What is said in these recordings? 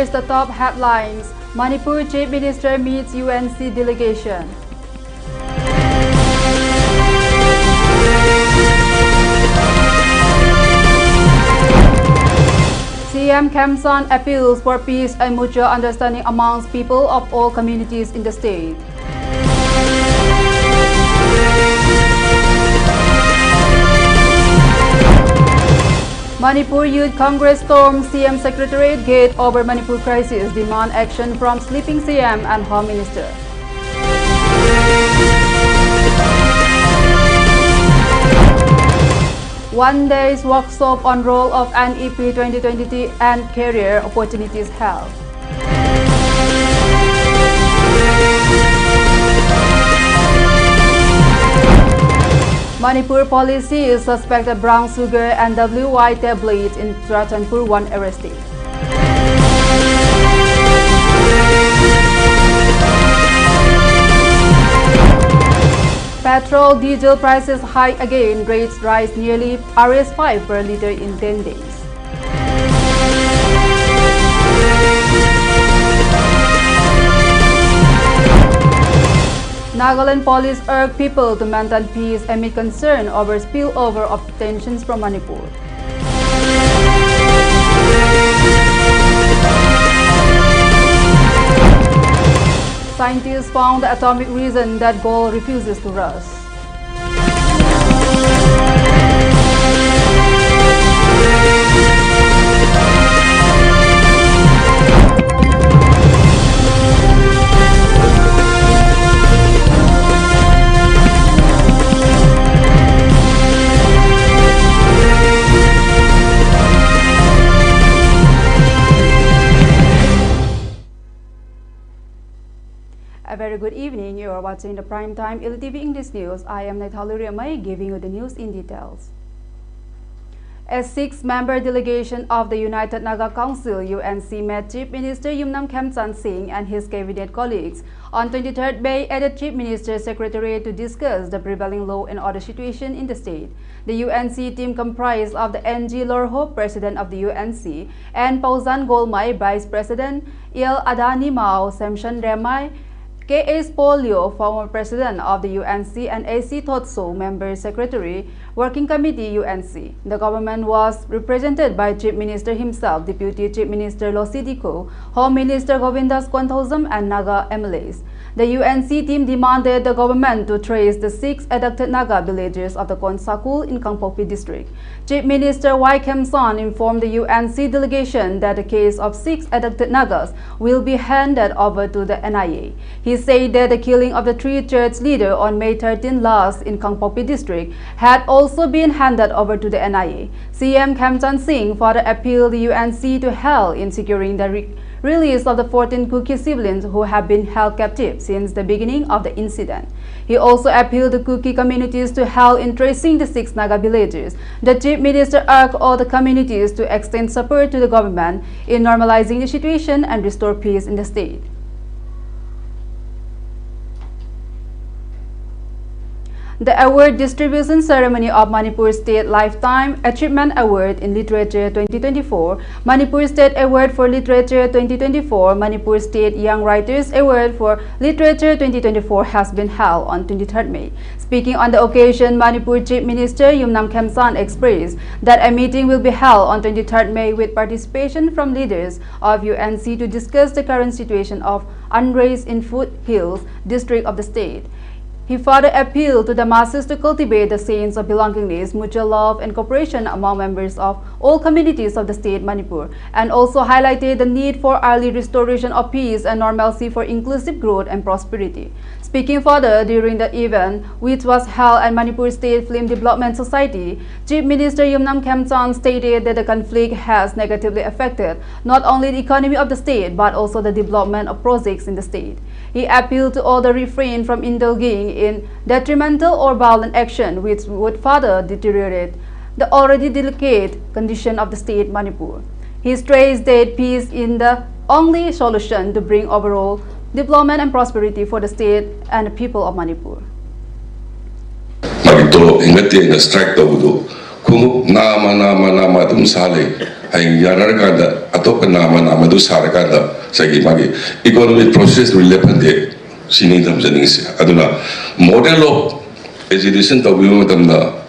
First, the top headlines. Manipur Chief Minister meets UNC delegation. CM Kemson appeals for peace and mutual understanding amongst people of all communities in the state. Manipur Youth Congress storms CM Secretariat gate over Manipur crisis, demand action from sleeping CM and Home Minister. One day's workshop on role of NEP 2023 and career opportunities held. Manipur police sees suspected brown sugar and WY tablets in Ratanpur, one arrested. Petrol, diesel prices hike again, rates rise nearly Rs5 per litre in 10 days. Nagaland police urge people to maintain peace amid concern over spillover of tensions from Manipur. Scientists found the atomic reason that gold refuses to rust. A very good evening. You are watching the primetime ELITETV English News. I am Naithao giving you the news in details. A six-member delegation of the United Naga Council (UNC) met Chief Minister Yumnam Khamsan Singh and his cabinet colleagues on 23rd May at the Chief Minister's Secretariat to discuss the prevailing law and order situation in the state. The UNC team comprised of the NG Lorho, President of the UNC, and Pauzan Golmai, Vice President, Il Adani Mao, Samshan Remai, K.S. Polio, former President of the UNC, and A.C. Thotso, Member Secretary, Working Committee UNC. The government was represented by Chief Minister himself, Deputy Chief Minister Losidiko, Home Minister Govindas Kwanthousam, and Naga MLAs. The UNC team demanded the government to trace the 6 abducted Naga villagers of the Konsakul in Kangpopi district. Chief Minister Y. Kemson informed the UNC delegation that the case of 6 abducted Nagas will be handed over to the NIA. He said that the killing of the 3 church leaders on May 13 last in Kangpopi district had also been handed over to the NIA. CM Khamsan Singh further appealed the UNC to help in securing the release of the 14 Kuki siblings who have been held captive since the beginning of the incident. He also appealed to Kuki communities to help in tracing the 6 Naga villagers. The Chief Minister urged all the communities to extend support to the government in normalizing the situation and restore peace in the state. The award distribution ceremony of Manipur State Lifetime Achievement Award in Literature 2024, Manipur State Award for Literature 2024, Manipur State Young Writers Award for Literature 2024 has been held on 23rd May. Speaking on the occasion, Manipur Chief Minister Yumnam Khamsan expressed that a meeting will be held on 23rd May with participation from leaders of UNC to discuss the current situation of unrest in Foothills district of the state. He further appealed to the masses to cultivate the sense of belongingness, mutual love, and cooperation among members of all communities of the state Manipur, and also highlighted the need for early restoration of peace and normalcy for inclusive growth and prosperity. Speaking further during the event, which was held at Manipur State Film Development Society, Chief Minister Yumnam Khamsan stated that the conflict has negatively affected not only the economy of the state but also the development of projects in the state. He appealed to all to refrain from indulging in detrimental or violent action which would further deteriorate the already delicate condition of the state Manipur. He stressed that peace is the only solution to bring overall development and prosperity for the state and the people of Manipur. Magito ingati na strike to budo kumu nama dum sale hay Yanaraganda, Atoka Nama do Sarakanda, Sagi Magi, economic process will happen there. Sinidam Janings, Aduna, model of education of Yumatamna,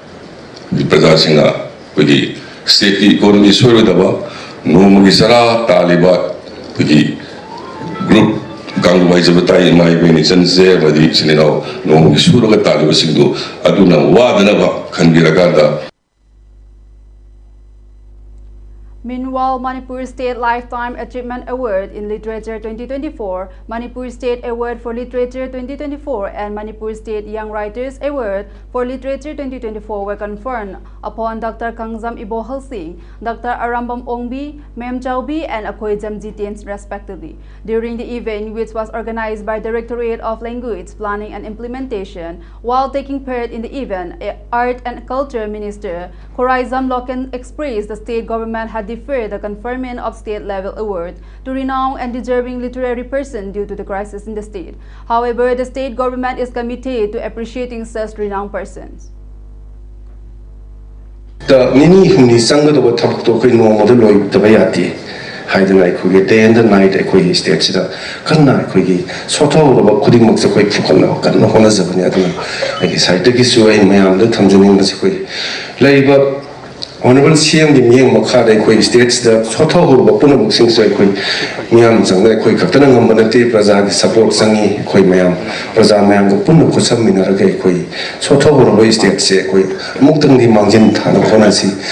the Pradasina, Wiki, state economy Suridaba, no Mugisara, Talibat, Wiki, group. Gang wise of time, my venison, Zevadi, Sinino, no Suraga Talibasindu, Aduna, Wadanaba, Kangiraganda. Meanwhile, Manipur State Lifetime Achievement Award in Literature 2024, Manipur State Award for Literature 2024, and Manipur State Young Writers Award for Literature 2024 were conferred upon Dr. Kangzam Ibohal Singh, Dr. Arambam Ongbi, Mem Chaubi, and Akoy Jamjitiens respectively. During the event, which was organized by Directorate of Language Planning and Implementation, while taking part in the event, Art and Culture Minister Khoraizam Loken expressed the state government had deferred the conferment of state-level award to renowned and deserving literary person due to the crisis in the state. However, the state government is committed to appreciating such renowned persons. The many who sang the top to the Lloyd the Bayati, hiding like we day and the night a quay states that Kana Quiggy, sort of about putting Moxa quick for Kana, Kana Honazabana. I guess I take his way in my arm, the Tanzanian Masiqui. Labor. Honorable CM the Myang Makada Quay states the Soto Puna sings like Miam Zanga Quay Katana Manati Praza support Sangi Quay Mayam, Praza Mayam Puna Kusam Minarake Quay, Soto states Quay, Muktan the Manjin Tana Honasi.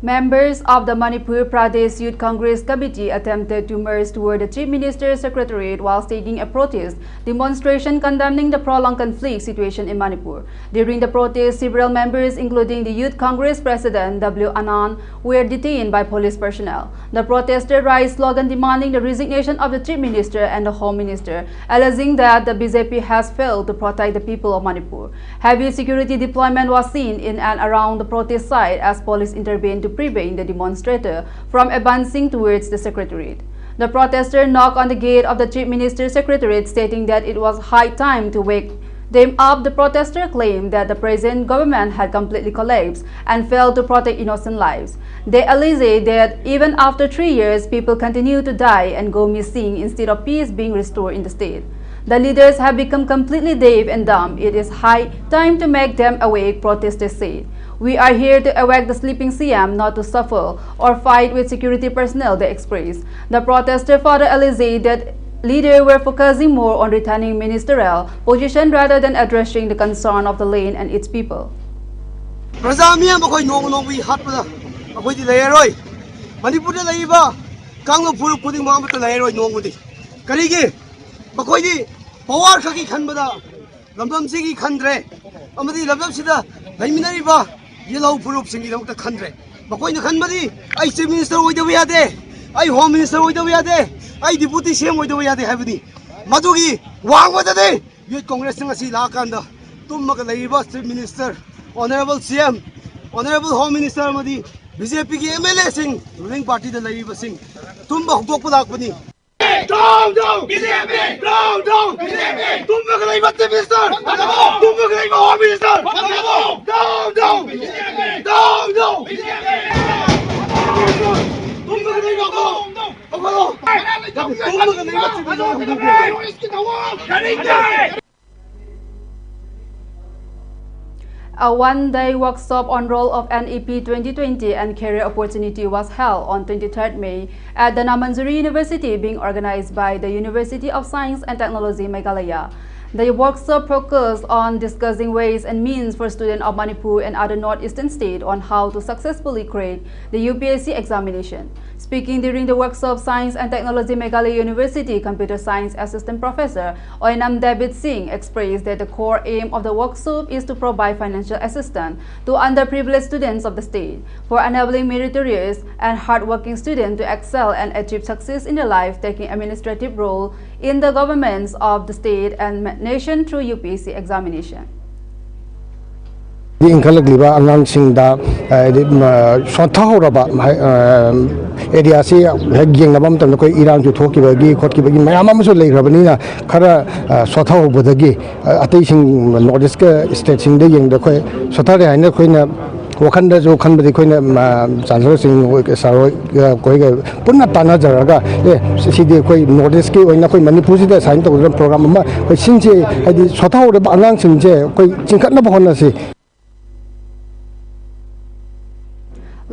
Members of the Manipur Pradesh Youth Congress Committee attempted to march toward the Chief Minister's Secretariat while staging a protest demonstration condemning the prolonged conflict situation in Manipur. During the protest, several members, including the Youth Congress President W. Anand, were detained by police personnel. The protesters raised slogans demanding the resignation of the Chief Minister and the Home Minister, alleging that the BJP has failed to protect the people of Manipur. Heavy security deployment was seen in and around the protest site as police intervened to prevent the demonstrator from advancing towards the Secretariat. The protester knocked on the gate of the Chief Minister's Secretariat, stating that it was high time to wake them up. The protester claimed that the present government had completely collapsed and failed to protect innocent lives. They alleged that even after 3 years, people continue to die and go missing instead of peace being restored in the state. The leaders have become completely deaf and dumb. It is high time to make them awake, protesters said. We are here to awake the sleeping CM, not to suffer or fight with security personnel, they expressed. The protester further alleged that leaders were focusing more on returning ministerial position rather than addressing the concern of the land and its people. Yellow Purup singing the country. Makoina Kanmadi, I Chief Minister with the Viade, I Home Minister with the Viade, I Deputy Same with the Viade Heavy. Madugi, one with the day, Youth Congress Nasi Lakanda, Tumakalaiba Chief Minister, Honorable CM, Honorable Home Minister Madi, BJP MLA sing, ruling party the Laiba sing, Tumba Gopulakuni. Down, BJP! Down, BJP! Tumakalaiba Chief Minister! Tumakalaiba Home Minister! Down, BJP! Down, BJP! A one-day workshop on role of NEP 2020 and career opportunity was held on 23rd May at the Namanjuri University, being organized by the University of Science and Technology, Meghalaya. The workshop focused on discussing ways and means for students of Manipur and other northeastern states on how to successfully create the UPSC examination. Speaking during the workshop, Science and Technology Meghalaya University Computer Science Assistant Professor Oinam David Singh expressed that the core aim of the workshop is to provide financial assistance to underprivileged students of the state, for enabling meritorious and hardworking students to excel and achieve success in their life, taking administrative role in the governments of the state and nation through UPSC examination. The Inkalagliba Angang Sing da Sontahoraba area say Haging Nabam Tanako Iran to talk about Kotki Mayamaso Lake Rabanina Kara Sotaho Budagi attaching Nordiska states in the Yang the Sotari and the Queen ꯋꯥꯈꯟꯗꯁꯨ ꯈꯟꯕꯗꯤ ꯑꯩꯈꯣꯏꯅ ꯆꯥꯟꯁꯂꯔꯁꯤꯡ ꯁꯥꯔ ꯑꯩꯈꯣꯏꯒ ꯄꯨꯟꯅ ꯇꯥꯟꯅꯖꯔꯒ ꯁꯤꯗꯤ ꯑꯩꯈꯣꯏ north ꯏꯁꯀꯤ ꯑꯣꯏꯅ ꯑꯩꯈꯣꯏ ꯃꯅꯤꯄꯨꯔꯁꯤꯗ sign ꯇꯧꯒꯗꯕ ꯄ꯭ꯔꯣꯒ꯭ꯔꯥꯝ ꯑꯃ ꯑꯩꯈꯣꯏ ꯁꯤꯟꯁꯤ ꯍꯥꯏꯗꯤ ꯁꯣꯊꯍꯧꯔꯤꯕ ꯑꯉꯥꯡꯁꯤꯡꯁꯦ ꯑꯩꯈꯣই ꯆꯤꯡꯈꯠꯅꯕ ꯍꯣꯠꯅꯁꯤ.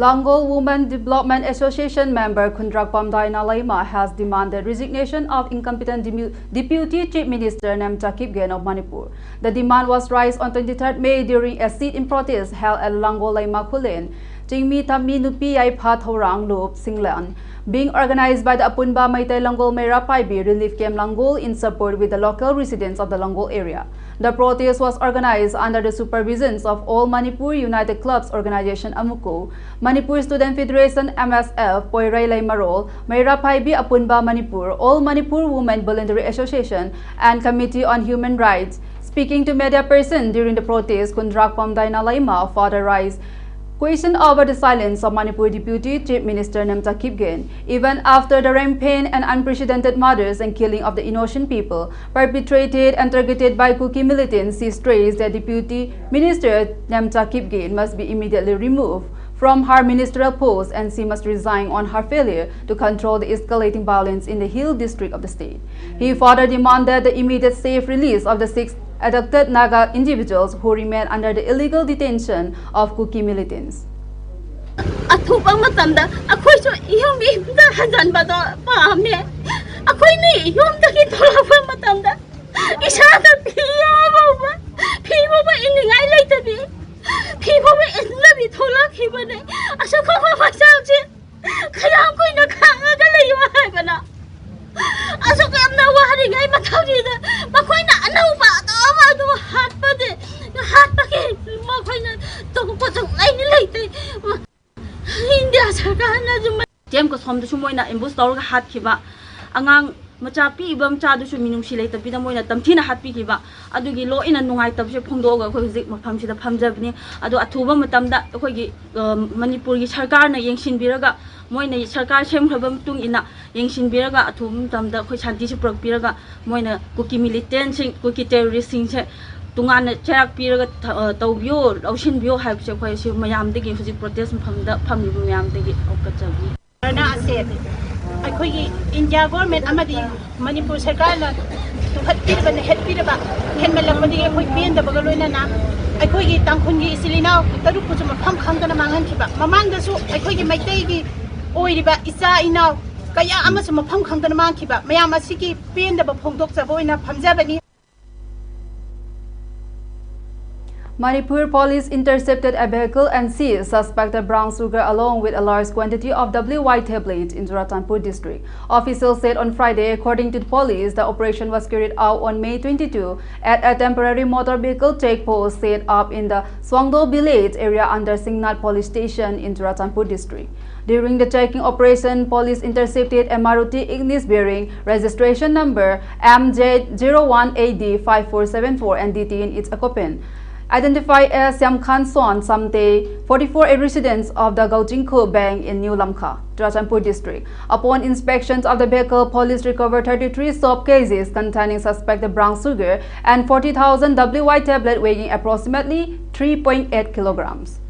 Langol Women Development Association member Kundrak Pamdaina Laima has demanded resignation of incompetent Deputy Chief Minister Namcha Kipgen of Manipur. The demand was raised on 23rd May during a sit-in protest held at Langol Laima Kulen, Chingmi Tammi Nupi Ai Phat Horang Loop Singlan, being organized by the Apunba Maitai Langol Mera Paibi Relief Camp Langol in support with the local residents of the Langol area. The protest was organized under the supervisions of All Manipur United Clubs Organization Amuko, Manipur Student Federation MSF, Poirai Laimarol, Mera Paibi Apunba Manipur, All Manipur Women Voluntary Association, and Committee on Human Rights. Speaking to media person during the protest, Kundrak Pamdaina Laima further raised question over the silence of Manipur Deputy Chief Minister Namcha Kipgen, even after the rampant and unprecedented murders and killing of the innocent people perpetrated and targeted by Kuki militants. She stressed that Deputy Minister Namcha Kipgen must be immediately removed from her ministerial post and she must resign on her failure to control the escalating violence in the Hill district of the state. He further demanded the immediate safe release of the 6 abducted Naga individuals who remain under the illegal detention of Kuki militants. Athupa matamda akhoi so ihom da hajan ba do pamne akhoi ni ihom da ki tholapa matamda isa da phiya ba phibo ba iningai leitabi phibo ba inlabi thola khibane asa kho ba salche khayam koi na khanga ga leiwa haibana asa ko amna wahari ngai mathawri da makhoi na anau ba do hat ba de hat ba ke makhoi na to ko so ai ni leitai India sarkana juma jem ko som du moina imbus tor ga hat khiba angang macha pi ibam cha du minung si leita pi da moina tamthina hat pi khiba adugi lo ina nungai tab se phongdo ga khoi hujik mafam sida phamjabni adu athuba matamda khoi gi manipur gi sarkar na yengsin biraga moina sarkar semkhaba tung ina yengsin biraga athum matamda khoi shanti se prak biraga moina kuki militant sing kuki terrorist sing se tungan cherak piraga tawbio aushin bio haib se khoi si mayam de gi huji protest famda famni mayam de gi okachabi na ase akhoi gi india government amadi manipur sarkar na tukhat pirba ne het pirba henmala madi akhoi pin da baga loina na akhoi gi tangkhun gi isilina taru ku chuma pham khang da mangan khiba mamang da su akhoi gi maitai gi oiriba isa inau kaya ama su pham khang da mang khiba mayam asigi pin da ba phongdok chaboina phamjabani. Manipur police intercepted a vehicle and seized suspected brown sugar along with a large quantity of WY tablets in Churatanpur district. Officials said on Friday, according to the police, the operation was carried out on May 22 at a temporary motor vehicle checkpost set up in the Swangdo village area under Singnat police station in Churatanpur district. During the checking operation, police intercepted a Maruti Ignis bearing registration number MJ01AD5474 and detained its occupant, identified as Samkhan Son Samte, 44, a resident of the Gaujingko Bank in New Lamkha, Churatanpur district. Upon inspections of the vehicle, police recovered 33 soap cases containing suspected brown sugar and 40,000 WY tablet weighing approximately 3.8 kilograms.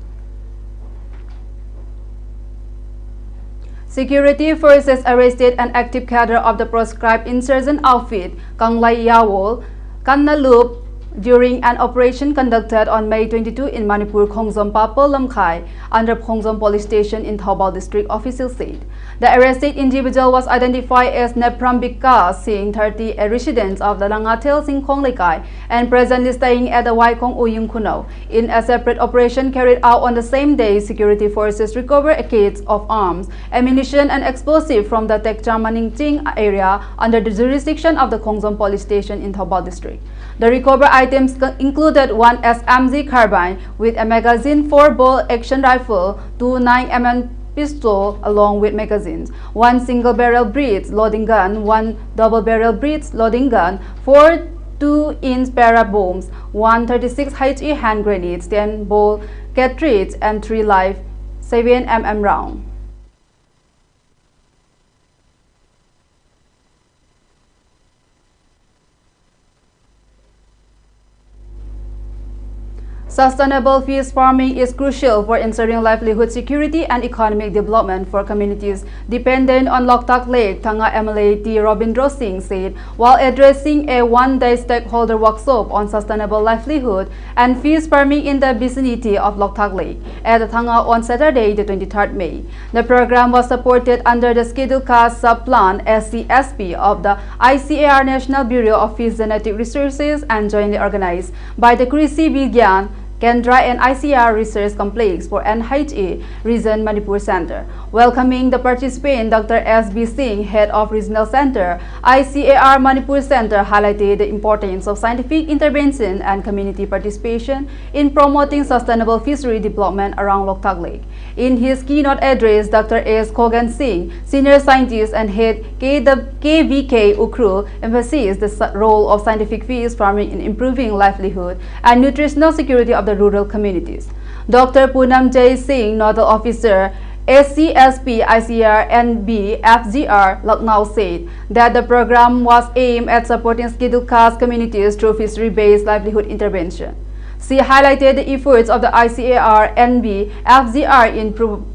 Security forces arrested an active cadre of the proscribed insurgent outfit Kanglai Yawol, Kannalup, during an operation conducted on May 22 in Manipur, Khongzom Papal Lamkhai, under Khongzom Police Station in Thaubal district, officials said. The arrested individual was identified as Neprambika Singh, 30, a resident of the Langatel Singkhong Lekai and presently staying at the Waikong Uyung Kuno. In a separate operation carried out on the same day, security forces recovered a case of arms, ammunition and explosive from the Tekchang Maningting area under the jurisdiction of the Khongzom Police Station in Thaubal district. The recovered items included one SMG carbine with a magazine, 4-ball action rifle, 2 9mm pistol along with magazines, 1 single-barrel breech loading gun, 1 double-barrel breech loading gun, 4 2-inch para bombs, 1 36 HE hand grenades, 10 ball cartridge and 3 live 7mm round. Sustainable fish farming is crucial for ensuring livelihood security and economic development for communities dependent on Loktak Lake, Thanga MLA T. Robindro Singh said while addressing a one-day stakeholder workshop on sustainable livelihood and fish farming in the vicinity of Loktak Lake at Thanga on Saturday, the 23rd May. The program was supported under the Schedule Cast Sub-Plan SCSP of the ICAR National Bureau of Fish Genetic Resources and jointly organized by the Krishi Vigyan Kendra and ICR Research Complex for NHA Region Manipur Center. Welcoming the participant, Dr. S.B. Singh, Head of Regional Center, ICAR Manipur Center, highlighted the importance of scientific intervention and community participation in promoting sustainable fishery development around Loktak Lake. In his keynote address, Dr. S. Kogan Singh, Senior Scientist and Head KVK UKRU, emphasized the role of scientific fish farming in improving livelihood and nutritional security of the rural communities. Dr. Poonam J. Singh, Nodal Officer, SCSP ICR NB FGR Lucknow, said that the program was aimed at supporting scheduled caste communities through fishery-based livelihood intervention. She highlighted the efforts of the ICAR NB FGR in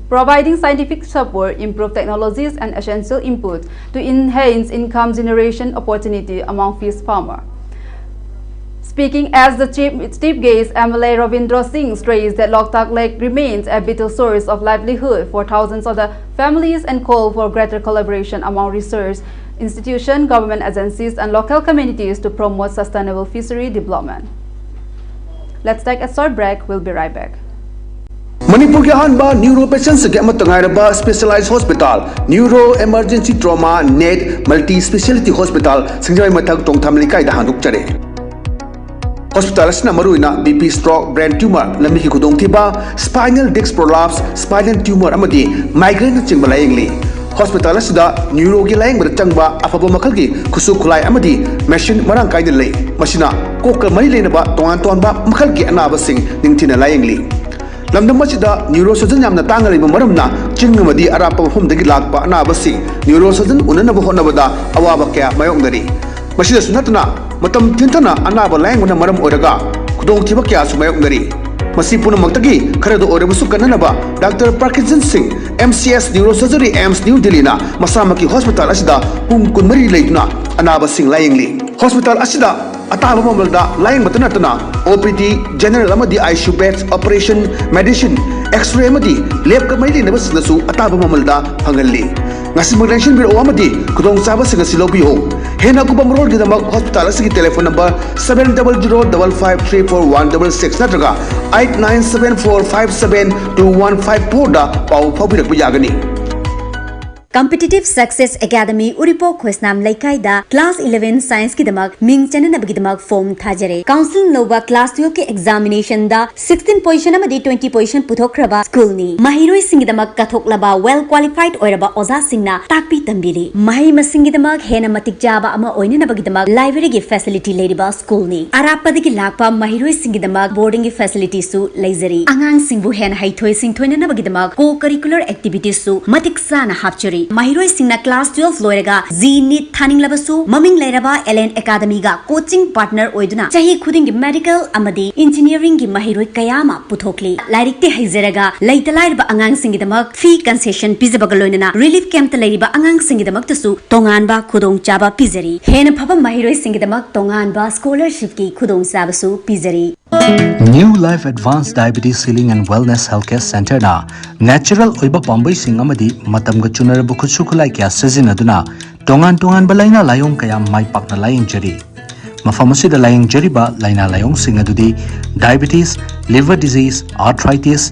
providing scientific support, improved technologies and essential input to enhance income generation opportunity among fish farmers. Speaking as the chief guest, MLA Ravindra Singh stressed that Loktak Lake remains a vital source of livelihood for thousands of the families and called for greater collaboration among research institutions, government agencies, and local communities to promote sustainable fishery development. Let's take a short break. We'll be right back. Manipur के अहंबा neuro patients के अमत तंगाइरबा specialized hospital neuro emergency trauma net multi speciality hospital सिंगजाई मथक टोंगथाम लिकाइदा हांदुकचरे hospital असना मरुइना बीपी स्ट्रोक ब्रेन ट्यूमर लम्बी की खुदोंथिबा spinal disc prolapse spinal tumour अमदी माइग्रेन चिंगबा लायंगली हॉस्पिटल असदा न्यूरो की लायंगबा चंगबा अफबो मखल की खुसु खुलाई अमदी मशीन मरांग काइद लई मशीना कोक मरी लेनबा तोंगान तोंबा मखल की अनाबा सिंग निंगथिना लायंगली लमदम मसिदा neuro surgeon यामना तांगलिबा मरमना चिंगमदी अरापा मफमदगी Lakpa अनाबसि neuro surgeon उननबा होनबदा अवाबा क्या मायोंगदरी मसिदा सुनतना मतम थिंथना अनाबा लायंगना मरम ओरगा खुदोंथिबा क्या सुमायोंगदरी मसी पुनमक्तगी खरदो ओरबसु कन्ननबा doctor Parkinson Singh MCS neuro surgery AIIMS new Delhi ना मसामकी हॉस्पिटल असिदा पुंग कुनमरी लेदुना अनाबा सिंह लायंगली हॉस्पिटल असिदा अताब ममलदा लाइन मतनतना OPD जनरल अमदी ICU beds operation medicine X-ray अमदी लैब कमैली नबसनसु अताब ममलदा फंगल्ली ngasi maglensin biro amadi kudong saba singa silobiho hena kubam rol gidama hospital asigi telephone number 7005534166 natraga 8974572154 da pau phabirak yagani Competitive Success Academy Uripo Khosnam Laikai Class 11 Science Kidamak Ming Chananabagidamak Form Thajare Council Nova Class 12 ke examination da 16 position amadi 20 position puthokraba school ni Mahiroi Singidamak Kathoklaba well qualified oiraba Oza Singna Takpi Tambiri Mahi Masingidamak Hena Matik Jaba ama Oinanabagidamak library gi facility ladiba school ni Arapadagi Lakpa Mahiroi Singidamak boarding gi facility su Lazari Angang Singbu Hen Haithoi Singthoinanabagidamak co-curricular activities su Matik Sana Hapchuri Mahiroi Singna Class 12 loiraga Z-NEET Thaning Labasu Maming Lairaba LN Academy ga coaching partner oiduna Chahi Khuding medical amadi engineering gi Mahiroi Kayama puthokli Lairikte Haizeraga Laitalairba Angang Singidamak fee concession pizabagaloinana relief camp ta lairiba Angang Singidamak tasu Tonganba Khudong Chaba Pizari Hena Phaba Mahiroi Singidamak Tonganba scholarship ki Khudong Sabasu Pizari New Life Advanced Diabetes Healing and Wellness Healthcare Center na Natural Oiba Pambai Sing amadi Matamga Chunarabu Kutsukulai Kya Sazinaduna Tongan Balaina Layong Kaya Mai Pakna Laying Jari Mafamasida Laying Jariba Laina Layong Singadudi Diabetes, Liver Disease, Arthritis,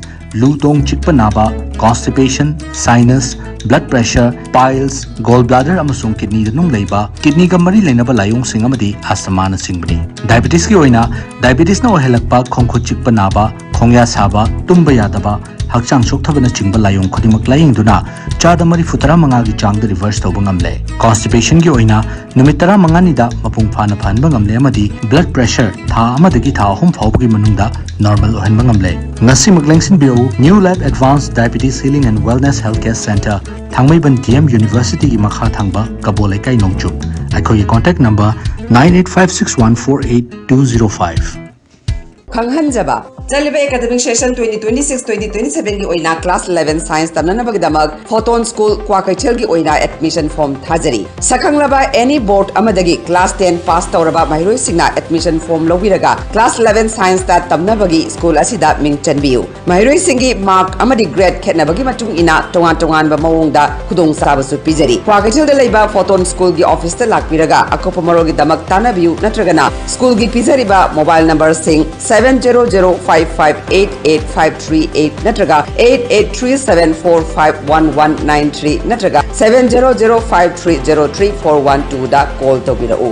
Lutong Chikpanaba, Constipation, Sinus, Blood Pressure, Piles, Gallbladder amasung kidney danung leiba kidney ga mari leinaba layong sing amadi asthma na singbani diabetes ki oina diabetes na ohelakpa khongkhu chikpanaba khongya saba tumba yadaba hakchang sokthabana chingba layong khodimak laying duna chada mari futara manga gi chang da reverse tawba ngamle constipation gi oina numit tara manga ni da mapung phana phanba ngamle amadi blood pressure tha amadagi tha ahum phawbagi manungda normal ohanba ngamle ngasi maglengsin bio New Life Advanced Diabetes Healing and Wellness Healthcare Center Thangmaiban DM University gi makha thangba kabole kai nongchup akhoi contact number 9856148205 Khanghanjaba Chaliba academic session 2026-2027 gi oina class 11 science tamnana bagdamak Photon School Kwakaichel gi oina admission form thajari Sakhanglaba any board amadagi class 10 pass tawraba mairoi singna admission form lobiraga class 11 science ta tamna bagi school asida ming chanbiu mairoi singi mark amadi grade khetnabagi matung ina tongan ba mawongda khudong sabasu pijari Kwakaichel da leiba Photon School gi office ta lakpiraga akopa marogi damak tanabiu natragana school gi pijari ba mobile number sing 700558853 natraga 8837451193 natraga 700530341 da call tobirau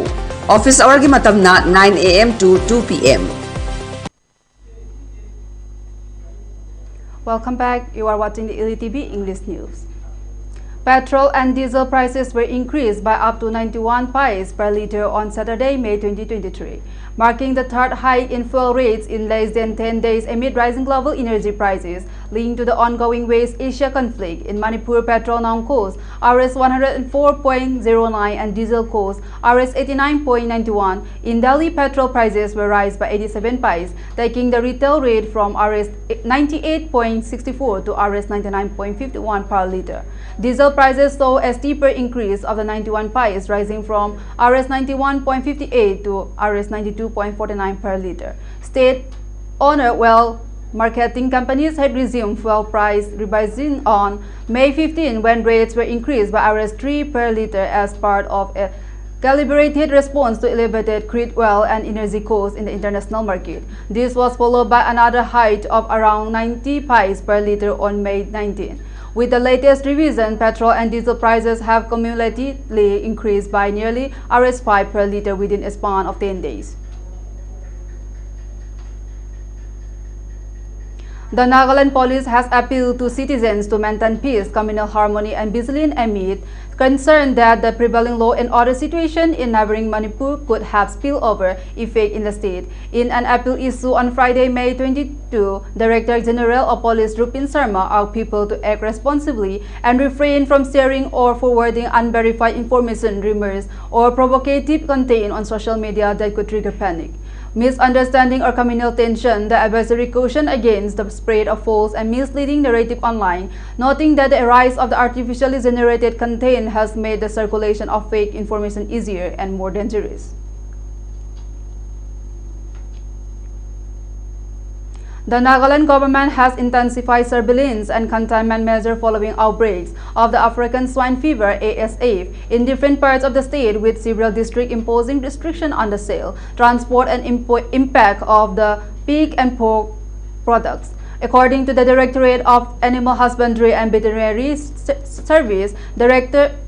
office hour gi matamna 9 am to 2 pm. Welcome back. You are watching the ELITETV English News. Petrol and diesel prices were increased by up to 91 paise per litre on Saturday, May 2023, marking the third hike in fuel rates in less than 10 days amid rising global energy prices linked to the ongoing West Asia conflict. In Manipur, petrol now costs Rs 104.09 and diesel costs Rs 89.91. In Delhi, petrol prices were raised by 87 paise, taking the retail rate from Rs 98.64 to Rs 99.51 per litre. Diesel prices saw a steeper increase of the 91 paise, rising from Rs 91.58 to Rs 92.49 per litre. State-owned oil marketing companies had resumed fuel price revising on May 15 when rates were increased by Rs 3 per litre as part of a calibrated response to elevated crude oil and energy costs in the international market. This was followed by another hike of around 90 paise per litre on May 19. With the latest revision, petrol and diesel prices have cumulatively increased by nearly Rs 5 per litre within a span of 10 days. The Nagaland police has appealed to citizens to maintain peace, communal harmony and vigilance amid concern that the prevailing law and order situation in neighboring Manipur could have spillover effect in the state. In an appeal issue on Friday, May 22, Director General of Police Rupin Sharma urged people to act responsibly and refrain from sharing or forwarding unverified information, rumors, or provocative content on social media that could trigger panic, misunderstanding or communal tension. The advisory cautioned against the spread of false and misleading narrative online, noting that the rise of the artificially generated content has made the circulation of fake information easier and more dangerous. The Nagaland government has intensified surveillance and containment measures following outbreaks of the African swine fever (ASF) in different parts of the state, with several districts imposing restrictions on the sale, transport, and impact of the pig and pork products. According to the Directorate of Animal Husbandry and Veterinary Service,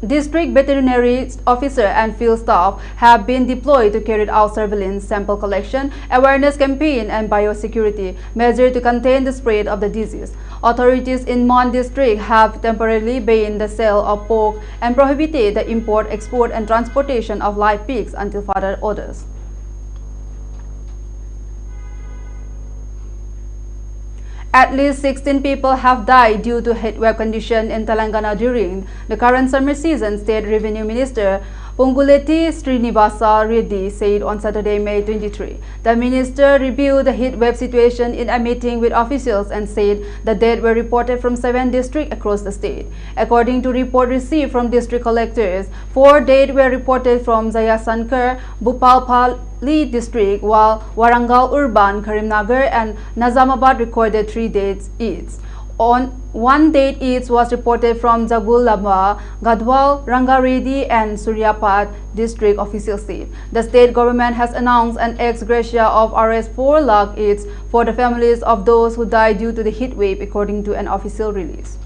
district veterinary officer and field staff have been deployed to carry out surveillance, sample collection, awareness campaign, and biosecurity measures to contain the spread of the disease. Authorities in Mon district have temporarily banned the sale of pork and prohibited the import, export, and transportation of live pigs until further orders. At least 16 people have died due to heatwave conditions in Telangana during the current summer season, State Revenue Minister Ponguleti Srinivasa Reddy said on Saturday, May 23. The minister reviewed the heatwave situation in a meeting with officials and said the deaths were reported from 7 districts across the state. According to report received from district collectors, 4 deaths were reported from Jayasankar, Bhupalpally district, while Warangal Urban, Karimnagar, and Nazamabad recorded 3 deaths each. On 1 death each was reported from Jagulaba, Gadwal, Rangareddy, and Suryapat district, officials said. The state government has announced an ex gratia of Rs 4 lakh each for the families of those who died due to the heat wave, according to an official release.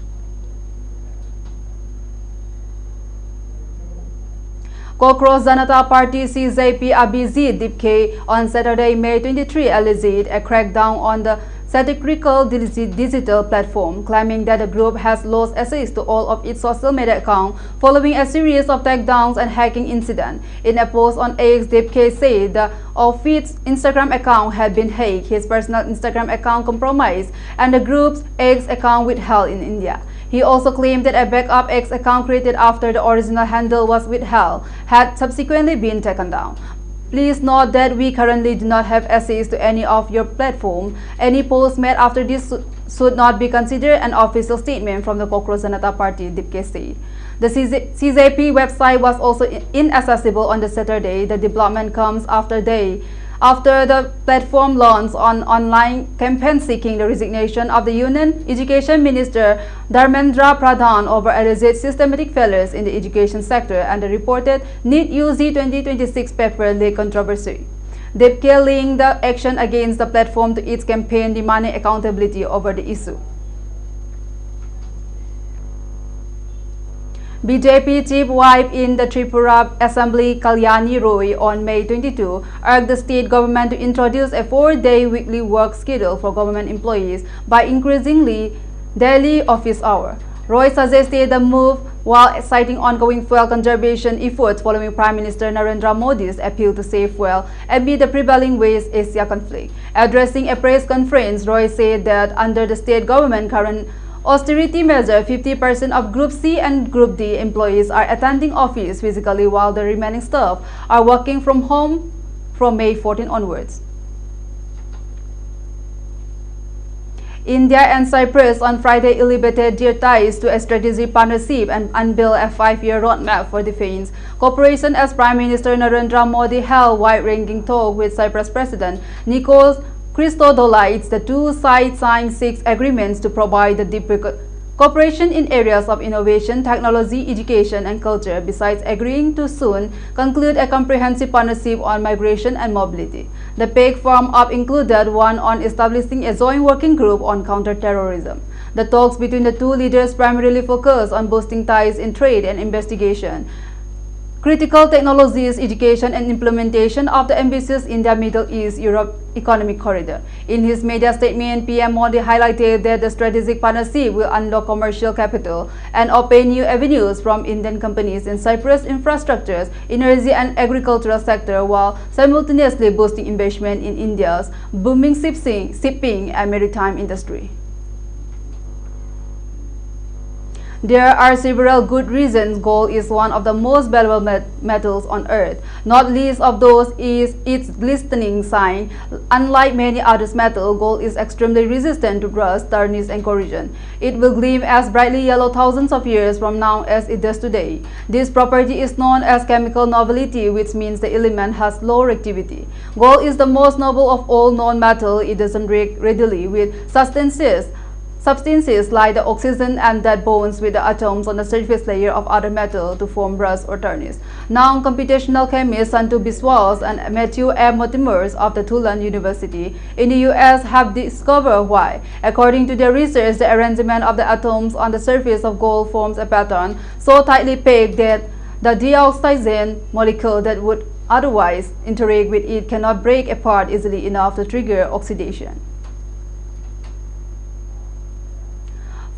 Cockroach Janata Party CJP Abhijit Dipke on Saturday, May 23, alleged a crackdown on the satirical digital platform, claiming that the group has lost access to all of its social media accounts following a series of takedowns and hacking incidents. In a post on X, Dipke said the outfit's Instagram account had been hacked, his personal Instagram account compromised, and the group's X account withheld in India. He also claimed that a backup X account created after the original handle was withheld had subsequently been taken down. Please note that we currently do not have access to any of your platform. Any post made after this should not be considered an official statement from the Cockroach Janata Party, Dipke said. The CJP website was also inaccessible on the Saturday. The development comes after the platform launched an online campaign seeking the resignation of the Union Education Minister Dharmendra Pradhan over alleged systematic failures in the education sector and the reported NEET UG 2026 paper leak controversy. Dipke linked the action against the platform to its campaign demanding accountability over the issue. BJP chief whip in the Tripura Assembly Kalyani Roy on May 22 urged the state government to introduce a 4-day weekly work schedule for government employees by increasing daily office hour. Roy suggested the move while citing ongoing fuel conservation efforts following Prime Minister Narendra Modi's appeal to save fuel amid the prevailing West Asia conflict. Addressing a press conference, Roy said that under the state government current austerity measure, 50% of Group C and Group D employees are attending office physically while the remaining staff are working from home from May 14 onwards. India and Cyprus on Friday elevated their ties to a strategic partnership and unveiled a 5-year roadmap for defense cooperation as Prime Minister Narendra Modi held wide-ranging talk with Cyprus President Nikos Christodoulides. The two sides signed 6 agreements to provide the deeper cooperation in areas of innovation, technology, education, and culture, besides agreeing to soon conclude a comprehensive partnership on migration and mobility. The pact formed up included one on establishing a joint working group on counter-terrorism. The talks between the two leaders primarily focused on boosting ties in trade and investigation, critical technologies, education, and implementation of the ambitious India-Middle East-Europe economic corridor. In his media statement, PM Modi highlighted that the strategic partnership will unlock commercial capital and open new avenues from Indian companies in Cyprus infrastructures, energy, and agricultural sector, while simultaneously boosting investment in India's booming shipping and maritime industry. There are several good reasons gold is one of the most valuable metals on earth. Not least of those is its glistening shine. Unlike many other metals, gold is extremely resistant to rust, tarnish, and corrosion. It will gleam as brightly yellow thousands of years from now as it does today. This property is known as chemical nobility, which means the element has low reactivity. Gold is the most noble of all known metals. It doesn't react readily with substances like the oxygen and that bonds with the atoms on the surface layer of other metal to form rust or tarnish. Now, computational chemists Santu Biswas and Matthew M. Mortimers of the Tulane University in the US have discovered why. According to their research, the arrangement of the atoms on the surface of gold forms a pattern so tightly packed that the dioxygen molecule that would otherwise interact with it cannot break apart easily enough to trigger oxidation.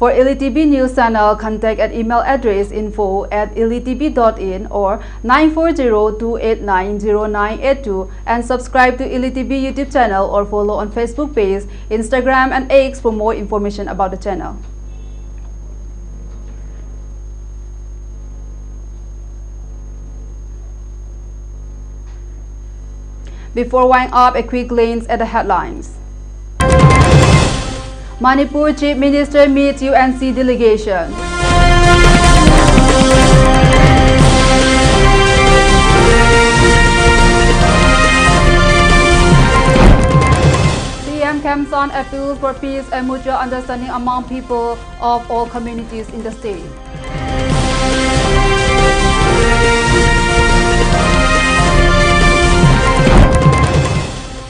For ELITETV News Channel, contact at email address info@elitetv.in or 940-289-0982 and subscribe to ELITETV YouTube channel or follow on Facebook page, Instagram, and X for more information about the channel. Before winding up, a quick glance at the headlines. Manipur Chief Minister meets UNC delegation. CM Kemson appeals for peace and mutual understanding among people of all communities in the state.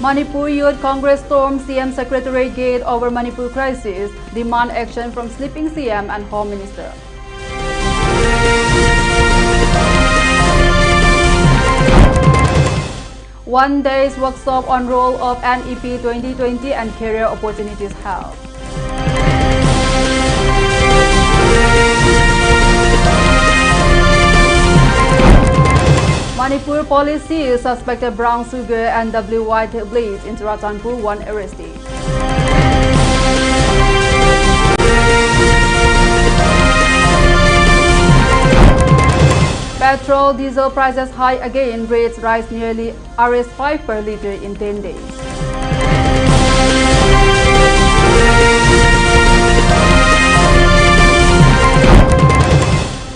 Manipur Youth Congress stormed CM Secretariat gate over Manipur crisis, demand action from sleeping CM and Home Minister. One day's workshop on role of NEP 2020 and career opportunities held. Manipur police seized suspected brown sugar and WY tablets in Churachandpur, one arrestee. Petrol, diesel prices high again, rates rise nearly Rs5 per litre in 10 days.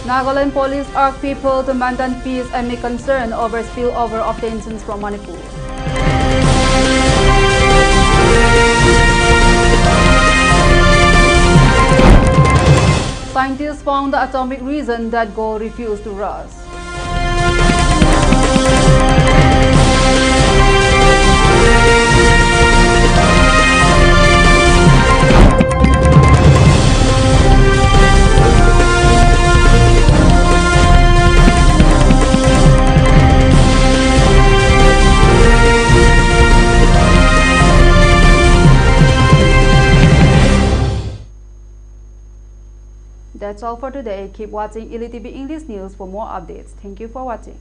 Nagaland police urge people to maintain peace amid concern over spillover of tensions from Manipur. Scientists found the atomic reason that gold refused to rust. That's all for today. Keep watching ELITETV English News for more updates. Thank you for watching.